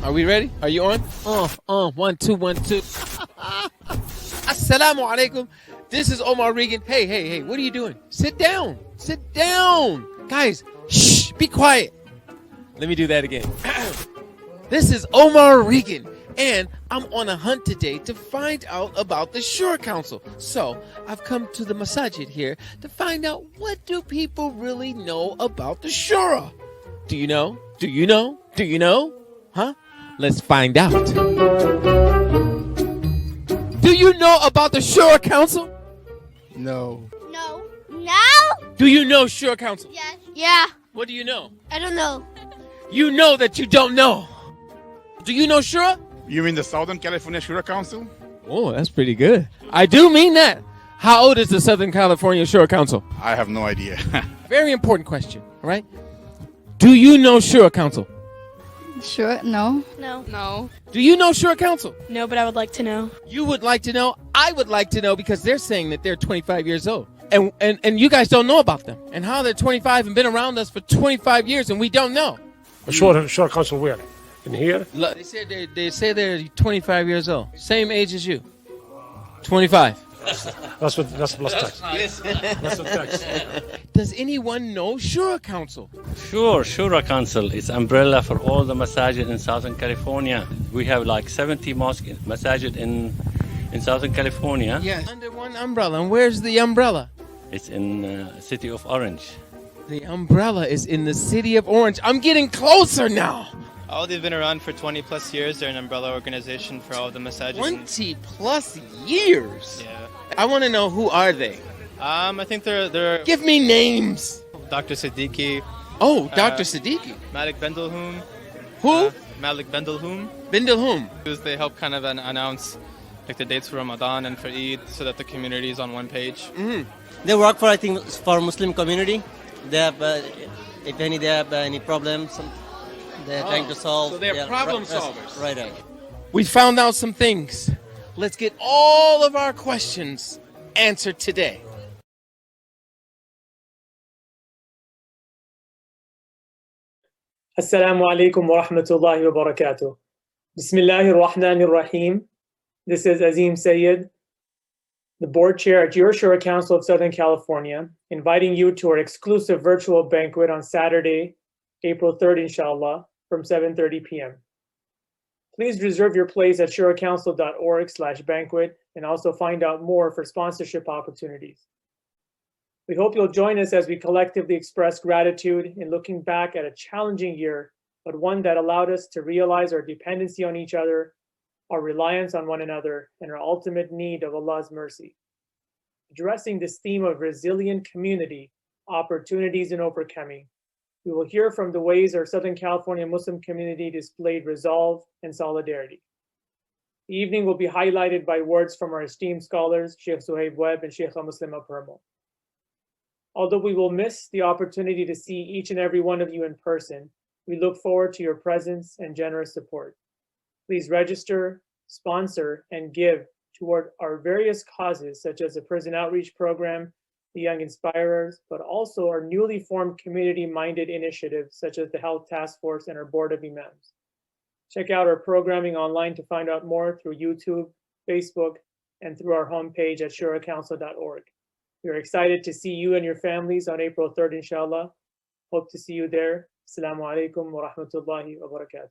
Are we ready? Are you on? 1, 2, 1, 2. Assalamu alaikum. This is Omar Regan. Hey, what are you doing? Sit down. Guys, shh, be quiet. Let me do that again. This is Omar Regan, and I'm on a hunt today to find out about the Shura Council. So I've come to the masajid here to find out, what do people really know about the Shura? Do you know? Huh? Let's find out. Do you know about the Shura Council? No. No. Do you know Shura Council? Yes. Yeah. What do you know? I don't know. You know that you don't know. Do you know Shura? You mean the Southern California Shura Council? Oh, that's pretty good. I do mean that. How old is the Southern California Shura Council? I have no idea. Very important question, all right? Do you know Shura Council? Sure, no. No. Do you know Shura Council? No, but I would like to know. You would like to know? I would like to know, because they're saying that they're 25 years old. And you guys don't know about them. And how they're 25 and been around us for 25 years and we don't know. Shura Council where? In here? Look, they say they're 25 years old. Same age as you. 25. That's plus tax. That's the tax. Does anyone know Shura Council? Sure, Shura Council is umbrella for all the masajid in Southern California. We have like 70 masajid in Southern California. Yes. Under one umbrella. And where's the umbrella? It's in the city of Orange. The umbrella is in the city of Orange. I'm getting closer now. Oh, they've been around for 20 plus years. They're an umbrella organization for all the masajid. 20 plus years? Yeah. I want to know, who are they? I think they're Give me names. Dr. Siddiqui. Oh, Dr. Siddiqui. Malik Bendelhoom. Who? Malik Bendelhoom. Bendelhoom. They help kind of announce like the dates for Ramadan and for Eid so that the community is on one page. Mm-hmm. They work for, I think, for Muslim community. They have, if they have any problems, they're trying to solve. So they're problem solvers. Right. We found out some things. Let's get all of our questions answered today. Assalamu alaikum wa rahmatullahi wa barakatuh. Bismillahir Rahmanir Rahim. This is Azim Sayed, the board chair at your Shura Council of Southern California, inviting you to our exclusive virtual banquet on Saturday, April 3rd, inshallah, from 7:30 p.m. Please reserve your place at shuracouncil.org/banquet and also find out more for sponsorship opportunities. We hope you'll join us as we collectively express gratitude in looking back at a challenging year, but one that allowed us to realize our dependency on each other, our reliance on one another, and our ultimate need of Allah's mercy. Addressing this theme of resilient community, opportunities in overcoming, we will hear from the ways our Southern California Muslim community displayed resolve and solidarity. The evening will be highlighted by words from our esteemed scholars, Sheikh Suhaib Webb and Sheikh Muslima Permo. Although we will miss the opportunity to see each and every one of you in person, we look forward to your presence and generous support. Please register, sponsor, and give toward our various causes, such as the Prison Outreach Program, the Young Inspirers, but also our newly formed community-minded initiatives, such as the Health Task Force and our Board of Imams. Check out our programming online to find out more through YouTube, Facebook, and through our homepage at shuracouncil.org. We are excited to see you and your families on April 3rd, inshallah. Hope to see you there. Assalamu alaikum wa rahmatullahi wa barakatuh.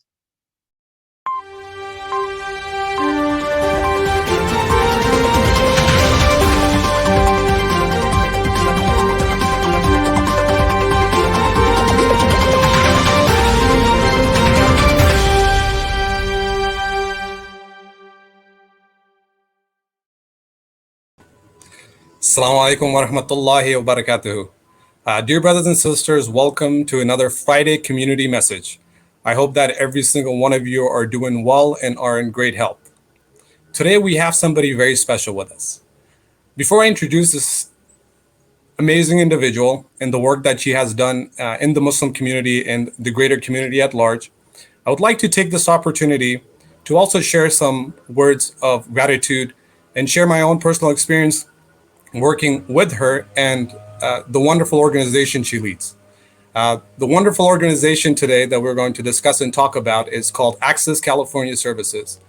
Assalamu alaikum wa rahmatullahi wa barakatuhu. Dear brothers and sisters, welcome to another Friday community message. I hope that every single one of you are doing well and are in great health. Today we have somebody very special with us. Before I introduce this amazing individual and the work that she has done in the Muslim community and the greater community at large, I would like to take this opportunity to also share some words of gratitude and share my own personal experience working with her and the wonderful organization she leads. The wonderful organization today that we're going to discuss and talk about is called Access California Services,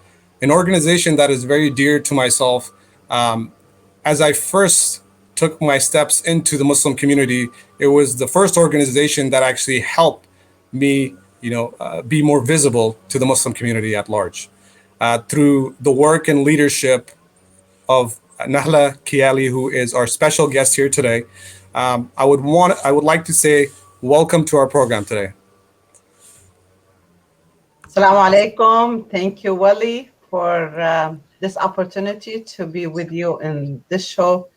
an organization that is very dear to myself. As I first took my steps into the Muslim community, it was the first organization that actually helped me, be more visible to the Muslim community at large. Through the work and leadership of Nahla Kiali, who is our special guest here today, I would like to say welcome to our program today. Assalamu alaikum. Thank you, Wali, for this opportunity to be with you in this show.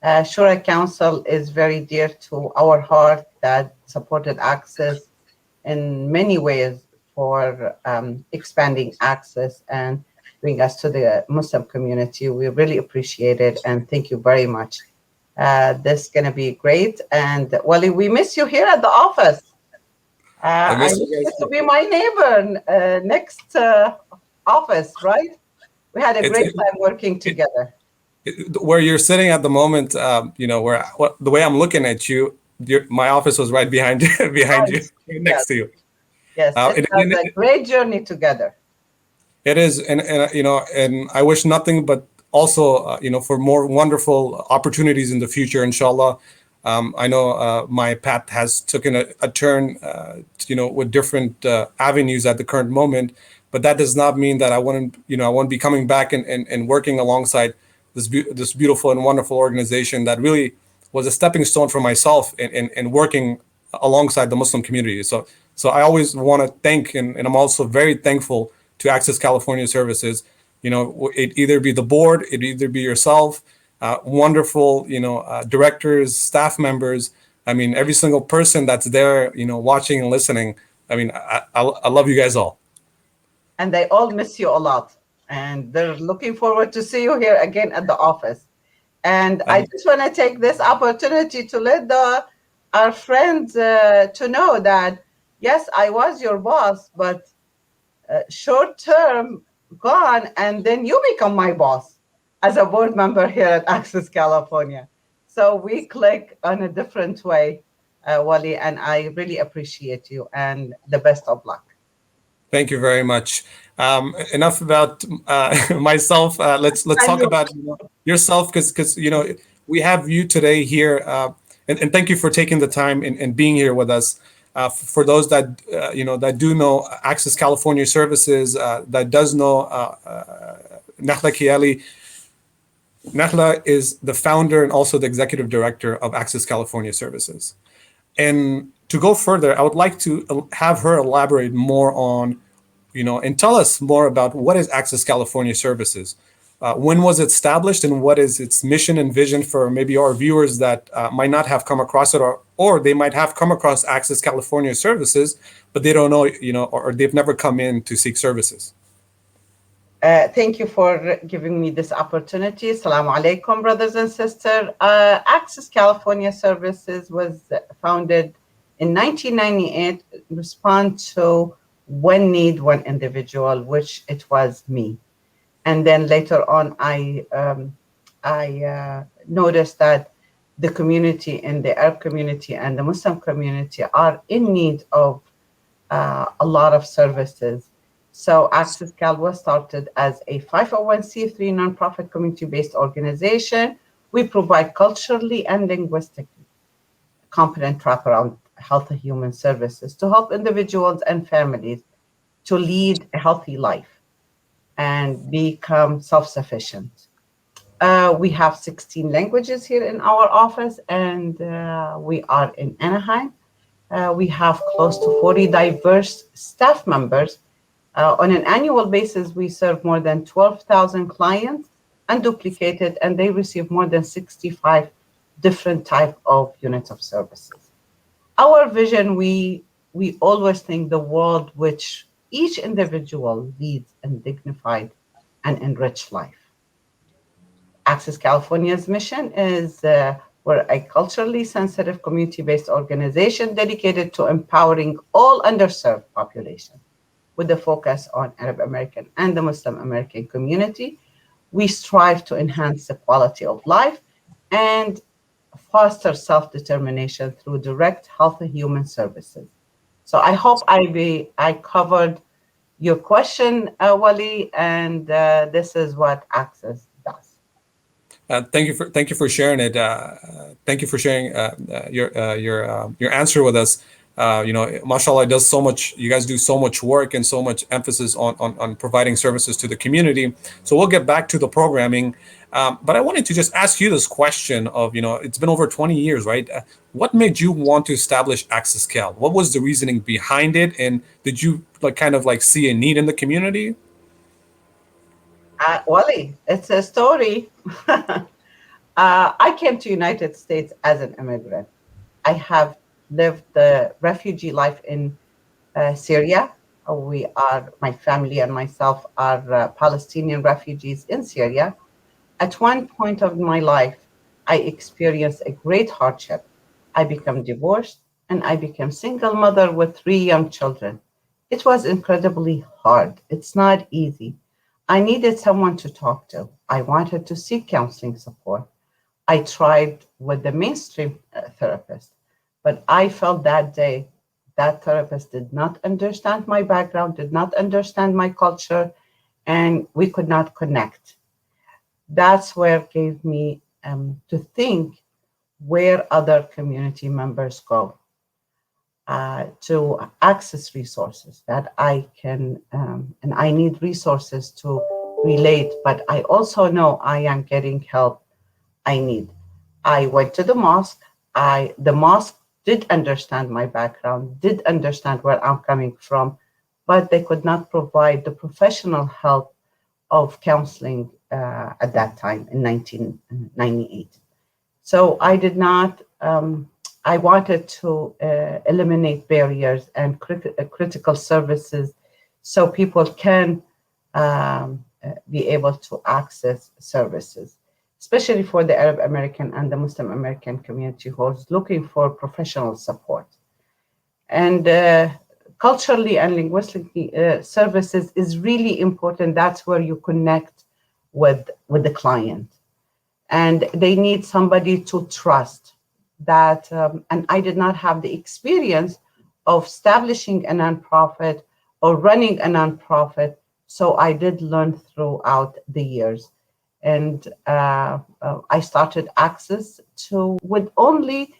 Shura Council is very dear to our heart, that supported Access in many ways for expanding access and bring us to the Muslim community. We really appreciate it, and thank you very much. This is going to be great. And Wali, we miss you here at the office. I wish you to be my neighbor next office, right? We had a great time working together. Where you're sitting at the moment, the way I'm looking at you, my office was right behind you, next to you. Yes, it was a great journey together. It is, and I wish nothing but also, for more wonderful opportunities in the future, inshallah. I know my path has taken a turn, with different avenues at the current moment, but that does not mean that I won't be coming back and working alongside this beautiful and wonderful organization that really was a stepping stone for myself in working alongside the Muslim community. So I always want to thank, and I'm also very thankful to Access California Services. It either be the board, it either be yourself, wonderful, directors, staff members. I mean, every single person that's there, watching and listening. I mean, I love you guys all. And they all miss you a lot. And they're looking forward to see you here again at the office. And I just want to take this opportunity to let our friends to know that, yes, I was your boss, but short term gone, and then you become my boss as a board member here at Access California. So we click on a different way, Wali, and I really appreciate you, and the best of luck. Thank you very much. Enough about myself. Let's talk about yourself, because we have you today here, and thank you for taking the time and being here with us. For those that that do know Access California Services, that does know Nahla Kiali. Nahla is the founder and also the executive director of Access California Services. And to go further, I would like to have her elaborate more on, and tell us more about what is Access California Services. When was it established, and what is its mission and vision for maybe our viewers that might not have come across it, or they might have come across Access California Services, but they don't know, or they've never come in to seek services. Thank you for giving me this opportunity. Assalamu alaikum, brothers and sisters. Access California Services was founded in 1998 in response to one need, one individual, which it was me. And then later on, I noticed that the community and the Arab community and the Muslim community are in need of a lot of services. So AccessCal was started as a 501c3 nonprofit community-based organization. We provide culturally and linguistically competent wraparound health and human services to help individuals and families to lead a healthy life and become self-sufficient. We have 16 languages here in our office, and we are in Anaheim. We have close to 40 diverse staff members. On an annual basis, we serve more than 12,000 clients unduplicated, and they receive more than 65 different types of units of services. Our vision, we always think the world which each individual leads a dignified and enriched life. Access California's mission is we're a culturally sensitive community-based organization dedicated to empowering all underserved populations with a focus on Arab American and the Muslim American community. We strive to enhance the quality of life and foster self-determination through direct health and human services. So I hope I covered your question, Wali, and this is what Access does. Thank you for sharing it. Thank you for sharing your answer with us. Mashallah, it does so much. You guys do so much work and so much emphasis on providing services to the community. So we'll get back to the programming. But I wanted to just ask you this question of, it's been over 20 years, right? What made you want to establish AccessCal? What was the reasoning behind it? And did you see a need in the community? Wally, it's a story. I came to United States as an immigrant. I have lived the refugee life in Syria. My family and myself are Palestinian refugees in Syria. At one point of my life, I experienced a great hardship. I became divorced and I became single mother with 3 young children. It was incredibly hard. It's not easy. I needed someone to talk to. I wanted to seek counseling support. I tried with the mainstream therapist, but I felt that day that therapist did not understand my background, did not understand my culture, and we could not connect. That's where it gave me to think where other community members go to access resources that I can, and I need resources to relate, but I also know I am getting help I need. I went to the mosque. The mosque did understand my background, did understand where I'm coming from, but they could not provide the professional help of counseling at that time in 1998. So I did not, I wanted to eliminate barriers and critical services so people can be able to access services, especially for the Arab American and the Muslim American community who's looking for professional support. And culturally and linguistically, services is really important. That's where you connect with the client. And they need somebody to trust that. And I did not have the experience of establishing a nonprofit or running a nonprofit. So I did learn throughout the years. And I started Access with only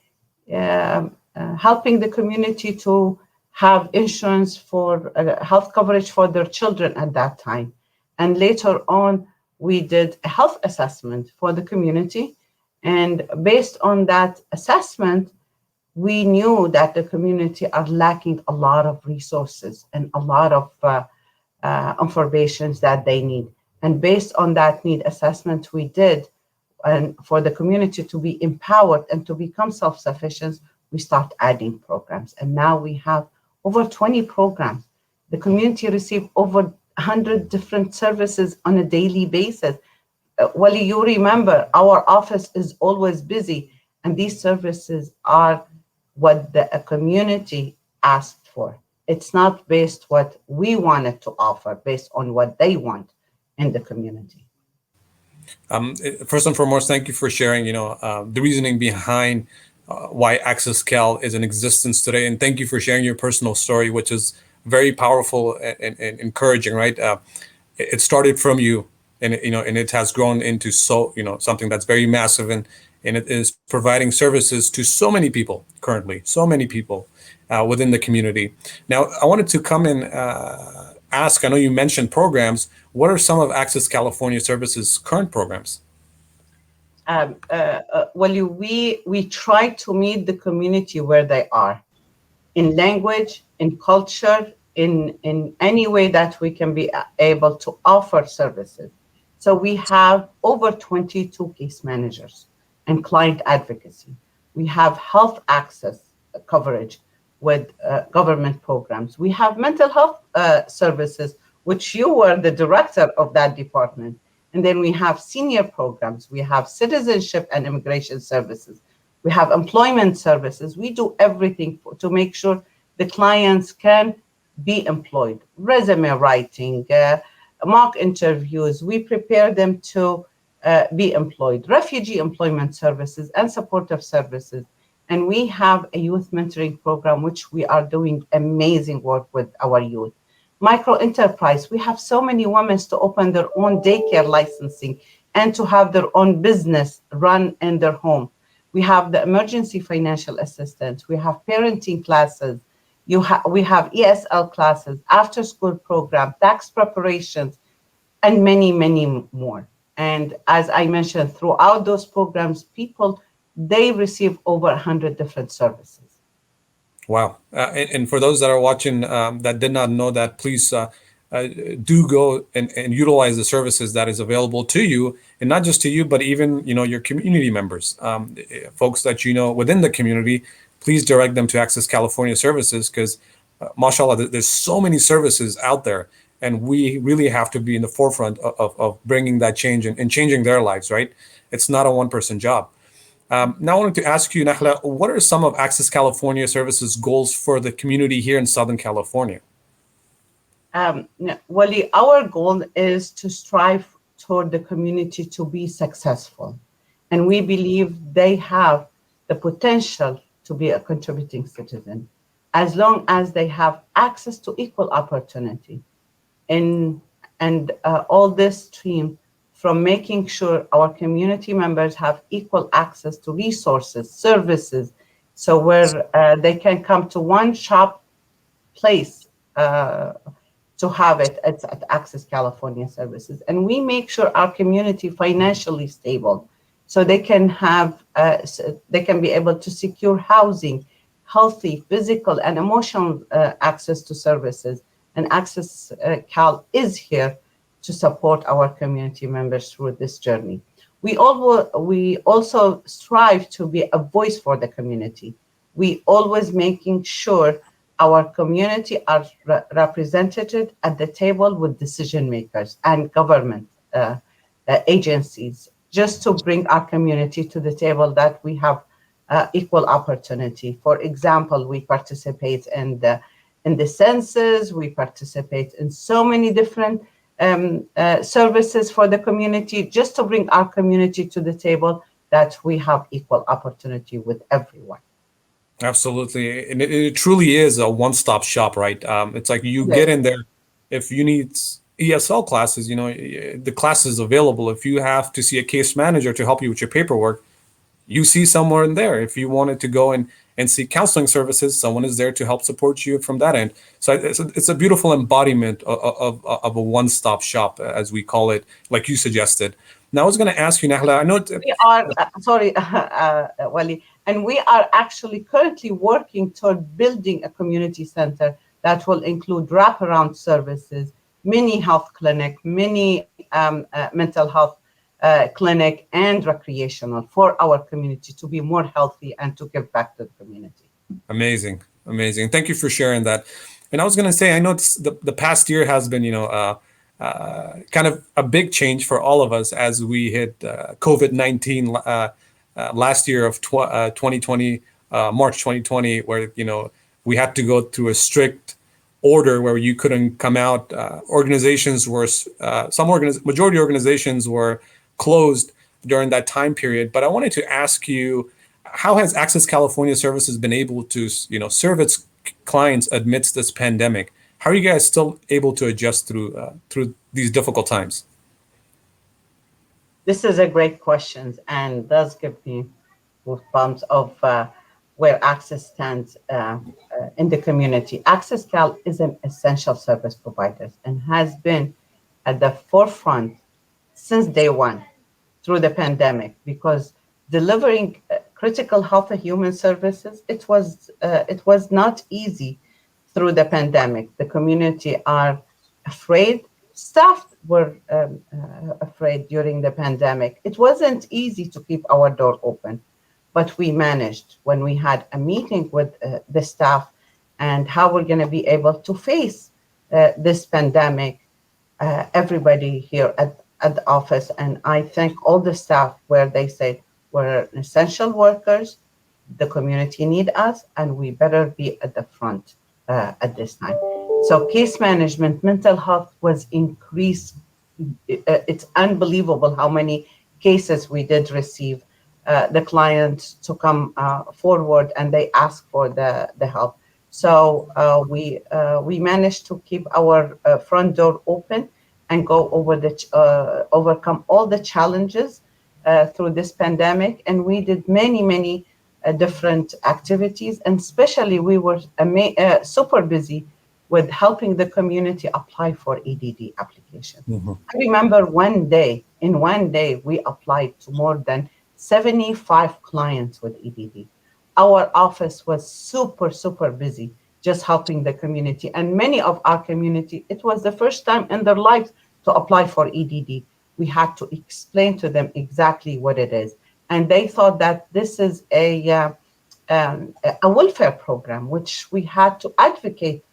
helping the community to have insurance for health coverage for their children at that time. And later on, we did a health assessment for the community. And based on that assessment, we knew that the community are lacking a lot of resources and a lot of information that they need. And based on that need assessment we did, and for the community to be empowered and to become self-sufficient, we start adding programs. And now we have over 20 programs. The community receive over 100 different services on a daily basis. Wally, you remember, our office is always busy, and these services are what the community asked for. It's not based what we wanted to offer, based on what they want in the community. First and foremost, thank you for sharing, the reasoning behind why AccessCal is in existence today. And thank you for sharing your personal story, which is very powerful and encouraging, right? It started from you, and it has grown into something that's very massive, and it is providing services to so many people currently, so many people within the community. Now, I wanted to come and ask, I know you mentioned programs. What are some of Access California Services' current programs? We try to meet the community where they are, in language, in culture, in any way that we can be able to offer services. So we have over 22 case managers and client advocacy. We have health access coverage with government programs. We have mental health services, which you were the director of that department. And then we have senior programs. We have citizenship and immigration services. We have employment services. We do everything to make sure the clients can be employed. Resume writing, mock interviews. We prepare them to be employed, refugee employment services, and supportive services. And we have a youth mentoring program, which we are doing amazing work with our youth. Micro enterprise, we have so many women to open their own daycare licensing and to have their own business run in their home. We have the emergency financial assistance. We have parenting classes. We have ESL classes, after school program, tax preparations, and many, many more. And as I mentioned, throughout those programs, they receive over 100 different services. Wow. And for those that are watching that did not know that, please do go and utilize the services that is available to you, and not just to you, but even, your community members, folks that within the community. Please direct them to Access California Services, because mashallah, there's so many services out there, and we really have to be in the forefront of bringing that change and changing their lives, right? It's not a one-person job. Now I wanted to ask you, Nahla, what are some of Access California Services goals for the community here in Southern California? Wally, our goal is to strive toward the community to be successful. And we believe they have the potential to be a contributing citizen, as long as they have access to equal opportunity. And all this stream from making sure our community members have equal access to resources, services, so where they can come to one shop place to have it at Access California Services. And we make sure our community financially stable, so they can be able to secure housing, healthy, physical, and emotional access to services. And AccessCal is here to support our community members through this journey. We also strive to be a voice for the community. We always making sure our community are represented at the table with decision makers and government agencies, just to bring our community to the table that we have equal opportunity. For example, we participate in the census, we participate in so many different services for the community, just to bring our community to the table that we have equal opportunity with everyone. Absolutely. And it truly is a one-stop shop, right? It's like you get in there. If you need ESL classes, the class is available. If you have to see a case manager to help you with your paperwork, you see someone in there. If you wanted to go and seek counseling services, someone is there to help support you from that end. So it's a beautiful embodiment of a one-stop shop, as we call it, like you suggested. Now, I was going to ask you, Nahla, I know we are Wali, and we are actually currently working toward building a community center that will include wraparound services, mini health clinic, mini mental health clinic, and recreational for our community to be more healthy and to give back to the community. Amazing. Thank you for sharing that. And I was going to say, I know the past year has been, kind of a big change for all of us as we hit COVID-19 last year of 2020, March 2020, where, we had to go through a strict order where you couldn't come out. Organizations were, majority organizations were closed during that time period. But I wanted to ask you, how has Access California Services been able to, serve its clients amidst this pandemic? How are you guys still able to adjust through these difficult times? This is a great question, and does give me goosebumps of where Access stands in the community. AccessCal is an essential service provider and has been at the forefront since day one through the pandemic, because delivering critical health and human services, it was not easy through the pandemic. The community are afraid. Staff were afraid during the pandemic. It wasn't easy to keep our door open, but we managed. When we had a meeting with the staff and how we're going to be able to face this pandemic, everybody here at the office, and I thank all the staff, where they said we're essential workers, the community need us, and we better be at the front at this time. So case management, mental health was increased. It's unbelievable how many cases we did receive the client to come forward and they ask for the help. So we managed to keep our front door open and go over overcome all the challenges through this pandemic. And we did many different activities, and especially we were super busy with helping the community apply for EDD application. I remember in one day, we applied to more than 75 clients with EDD. Our office was super busy just helping the community. And many of our community, it was the first time in their lives to apply for EDD. We had to explain to them exactly what it is. And they thought that this is a welfare program, which we had to advocate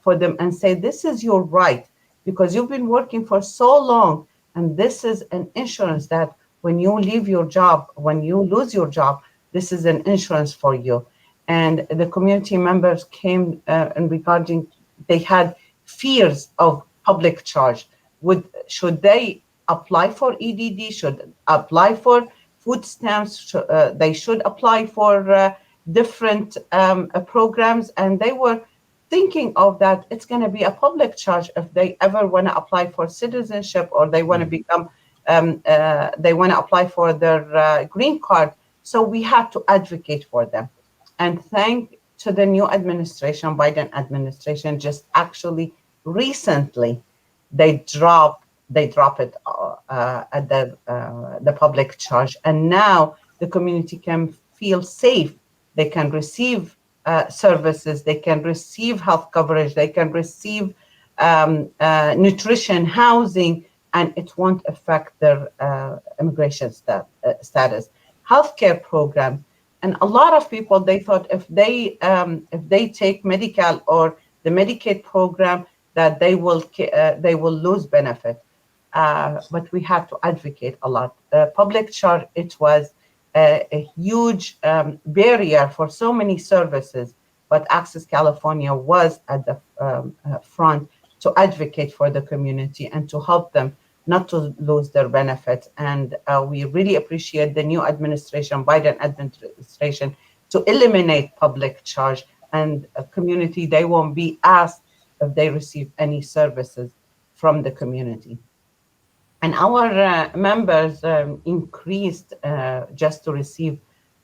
for them and say, this is your right, because you've been working for so long, and this is an insurance that when you leave your job, when you lose your job, this is an insurance for you. And the community members came and regarding, they had fears of public charge. Should they apply for EDD? Should apply for food stamps? They should apply for different programs, and they were thinking of that it's going to be a public charge if they ever want to apply for citizenship, or they want to become they want to apply for their green card. So we had to advocate for them. And thank to the new administration, Biden administration, just actually recently they drop it at the public charge, and now the community can feel safe. They can receive services, they can receive health coverage, they can receive nutrition, housing, and it won't affect their immigration status. Healthcare program, and a lot of people, they thought if they take Medi-Cal or the Medicaid program, that they will lose benefit. But we had to advocate a lot. Public charge, it was a huge barrier for so many services, but Access California was at the front to advocate for the community and to help them not to lose their benefits. And we really appreciate the new administration, Biden administration, to eliminate public charge, and a community, they won't be asked if they receive any services from the community. And our members increased just to receive,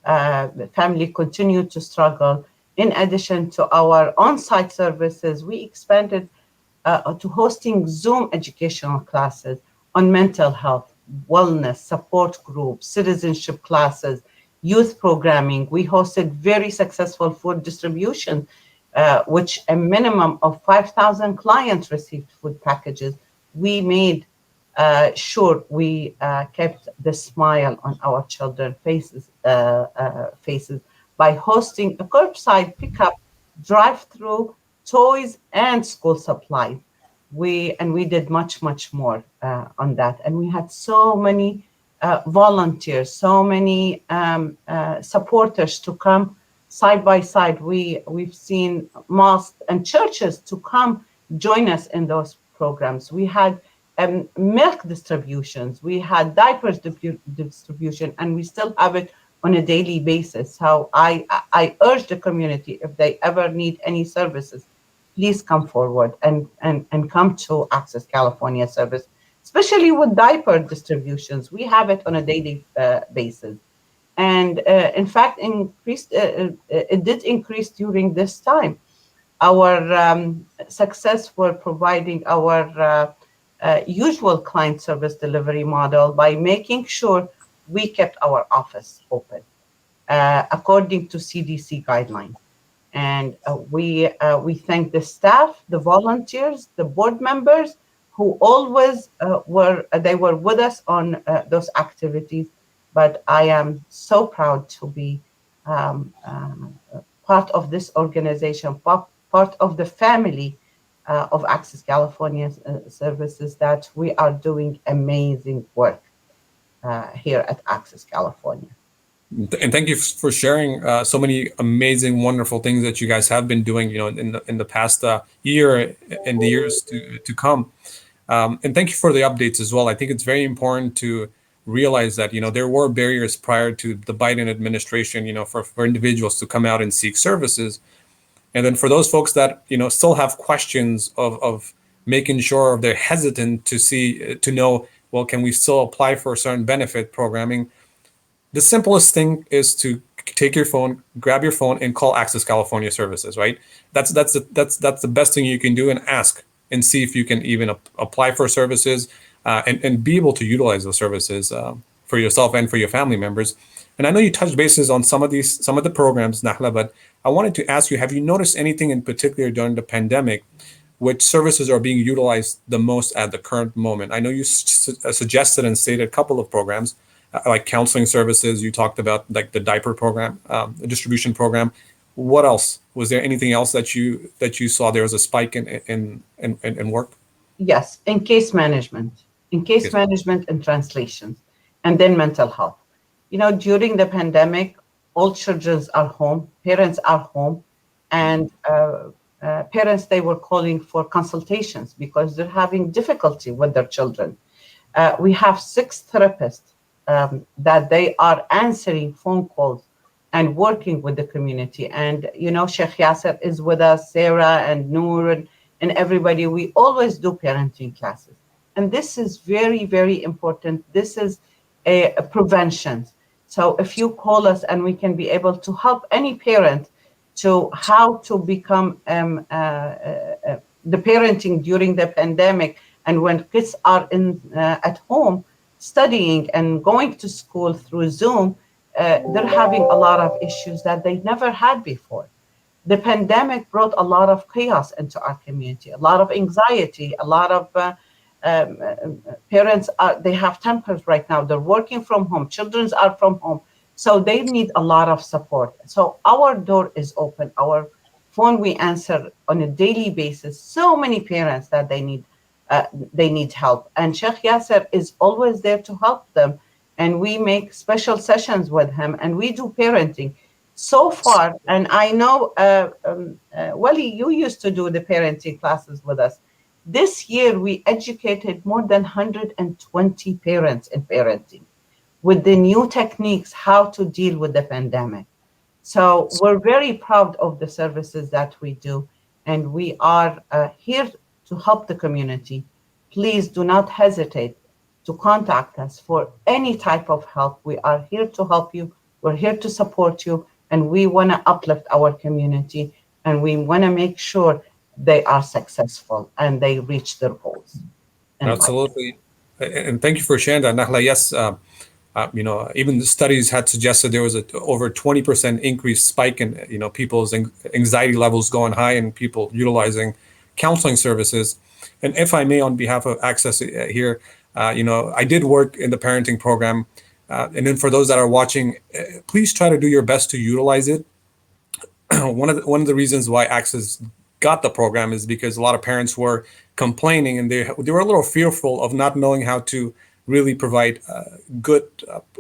the family continued to struggle. In addition to our on-site services, we expanded to hosting Zoom educational classes on mental health, wellness, support groups, citizenship classes, youth programming. We hosted very successful food distribution, which a minimum of 5,000 clients received food packages. We made sure we kept the smile on our children's faces by hosting a curbside pickup, drive-through, toys, and school supplies. We did much more on that, and we had so many volunteers, so many supporters to come side by side. We've seen mosques and churches to come join us in those programs. We had milk distributions, we had diapers distribution, and we still have it on a daily basis. So I urge the community, if they ever need any services, please come forward and come to Access California service, especially with diaper distributions. We have it on a daily basis. And in fact, it did increase during this time. Our success for providing our usual client service delivery model by making sure we kept our office open according to CDC guidelines. And we thank the staff, the volunteers, the board members who always were with us on those activities. But I am so proud to be part of this organization, part of the family of Access California services, that we are doing amazing work here at Access California. And thank you for sharing so many amazing, wonderful things that you guys have been doing, in the past year and the years to come. And thank you for the updates as well. I think it's very important to realize that, there were barriers prior to the Biden administration, for individuals to come out and seek services. And then for those folks that, still have questions of making sure they're hesitant to know, well, can we still apply for a certain benefit programming? The simplest thing is to take your phone, grab your phone, and call Access California Services. Right? That's the best thing you can do, and ask and see if you can even apply for services and be able to utilize those services for yourself and for your family members. And I know you touched bases on some of the programs, Nahla, but I wanted to ask you: have you noticed anything in particular during the pandemic? Which services are being utilized the most at the current moment? I know you suggested and stated a couple of programs, like counseling services. You talked about like the diaper program, the distribution program. What else? Was there anything else that you saw there was a spike in work? Yes, in case management, and translations, and then mental health. During the pandemic, all children are home, parents are home, and parents, they were calling for consultations because they're having difficulty with their children. We have 6 therapists that they are answering phone calls and working with the community. And, Sheikh Yasser is with us, Sarah and Noor and everybody. We always do parenting classes. And this is very, very important. This is a prevention. So if you call us, and we can be able to help any parent to how to become the parenting during the pandemic, and when kids are at home studying and going to school through Zoom, they're having a lot of issues that they never had before. The pandemic brought a lot of chaos into our community, a lot of anxiety, a lot of parents they have tempers right now. They're working from home, children are from home. So they need a lot of support. So our door is open. Our phone, we answer on a daily basis. So many parents that they need help. And Sheikh Yasser is always there to help them. And we make special sessions with him, and we do parenting. So far, and I know, Wali, you used to do the parenting classes with us. This year, we educated more than 120 parents in parenting with the new techniques, how to deal with the pandemic. So we're very proud of the services that we do, and we are here to help the community. Please do not hesitate to contact us for any type of help. We are here to help you. We're here to support you, and we want to uplift our community, and we want to make sure they are successful and they reach their goals. Absolutely. And thank you for sharing that, Nahla. Yes, even the studies had suggested there was over 20% increased spike in people's anxiety levels going high, and people utilizing counseling services. And if I may, on behalf of Access here, I did work in the parenting program, and then for those that are watching, please try to do your best to utilize it. One of the reasons why Access got the program is because a lot of parents were complaining, and they were a little fearful of not knowing how to really provide good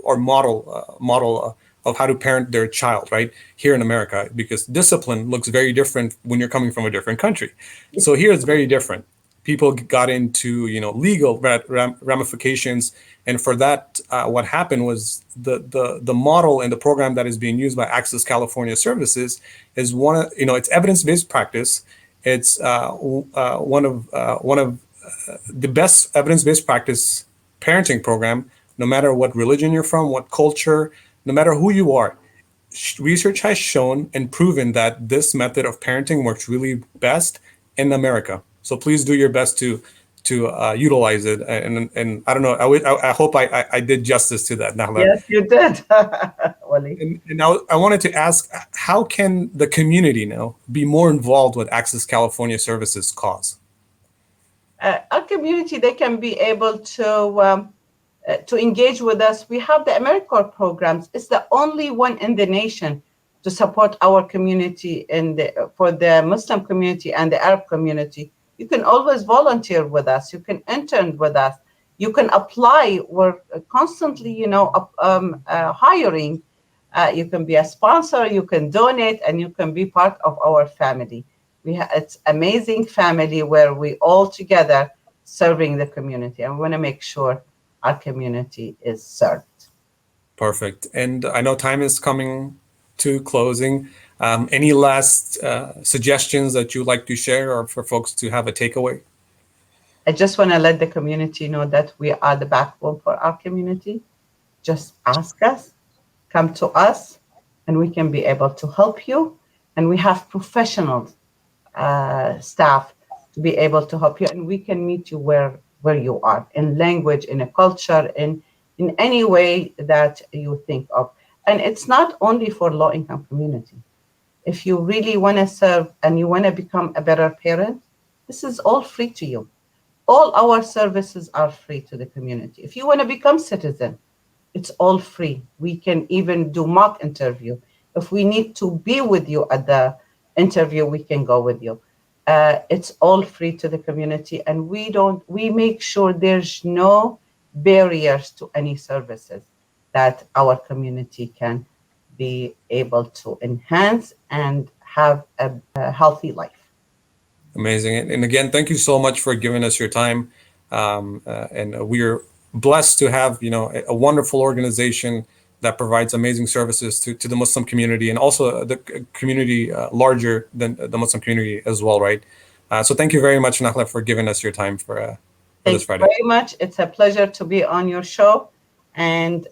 or model of how to parent their child right here in America, because discipline looks very different when you're coming from a different country. So here it's very different. People got into legal ramifications, and for that, what happened was the model and the program that is being used by Access California Services is it's evidence-based practice. It's one of the best evidence-based practice parenting program, no matter what religion you're from, what culture, no matter who you are. Research has shown and proven that this method of parenting works really best in America. So please do your best to utilize it. And I don't know, I hope I did justice to that, Nahla. Yes, you did, Wali. And now I wanted to ask, how can the community now be more involved with Access California Services cause? Our community, they can be able to engage with us. We have the AmeriCorps programs. It's the only one in the nation to support our community for the Muslim community and the Arab community. You can always volunteer with us. You can intern with us. You can apply. We're constantly, hiring. You can be a sponsor. You can donate, and you can be part of our family. It's amazing family where we all together serving the community. I want to make sure our community is served. Perfect. And I know time is coming to closing. Any last suggestions that you'd like to share or for folks to have a takeaway? I just want to let the community know that we are the backbone for our community. Just ask us, come to us, and we can be able to help you. And we have professional staff to be able to help you, and we can meet you where you are, in language, in a culture, in any way that you think of. And it's not only for low-income community. If you really want to serve and you want to become a better parent, this is all free to you. All our services are free to the community. If you want to become citizen, it's all free. We can even do mock interview. If we need to be with you at the interview, we can go with you. It's all free to the community, and we make sure there's no barriers to any services that our community can be able to enhance and have a healthy life. Amazing. And again, thank you so much for giving us your time. And we're blessed to have, a wonderful organization that provides amazing services to the Muslim community and also the community larger than the Muslim community as well, right? So thank you very much, Nakhla, for giving us your time for this Friday. Thank you very much. It's a pleasure to be on your show. And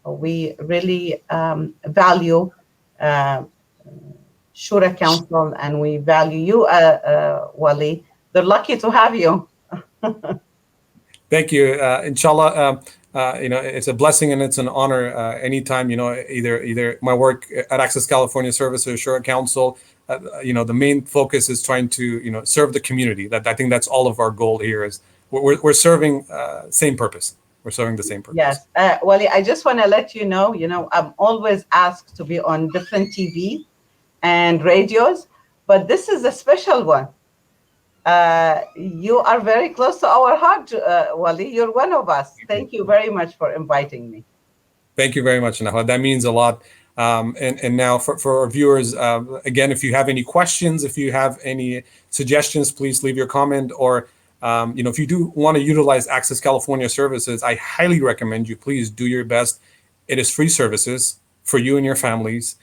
we really value Shura Council, and we value you, Wali. They're lucky to have you. Thank you. Inshallah, it's a blessing and it's an honor anytime, either my work at Access California Services, Shura Council, the main focus is trying to, serve the community. That I think that's all of our goal here is we're serving same purpose. We're serving the same purpose. Yes. Wali, I just want to let you know, I'm always asked to be on different TV and radios, but this is a special one. You are very close to our heart, Wali. You're one of us. Thank you very much for inviting me. Thank you very much, Nahla. That means a lot. And now for our viewers, again, if you have any questions, if you have any suggestions, please leave your comment. Or, if you do want to utilize Access California services, I highly recommend you please do your best. It is free services for you and your families.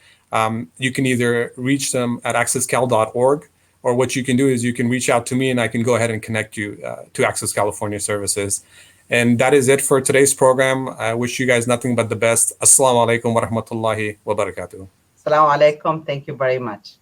You can either reach them at accesscal.org, or what you can do is you can reach out to me and I can go ahead and connect you to Access California services. And that is it for today's program. I wish you guys nothing but the best. Assalamu alaikum wa rahmatullahi wa barakatuh. Assalamu alaikum. Thank you very much.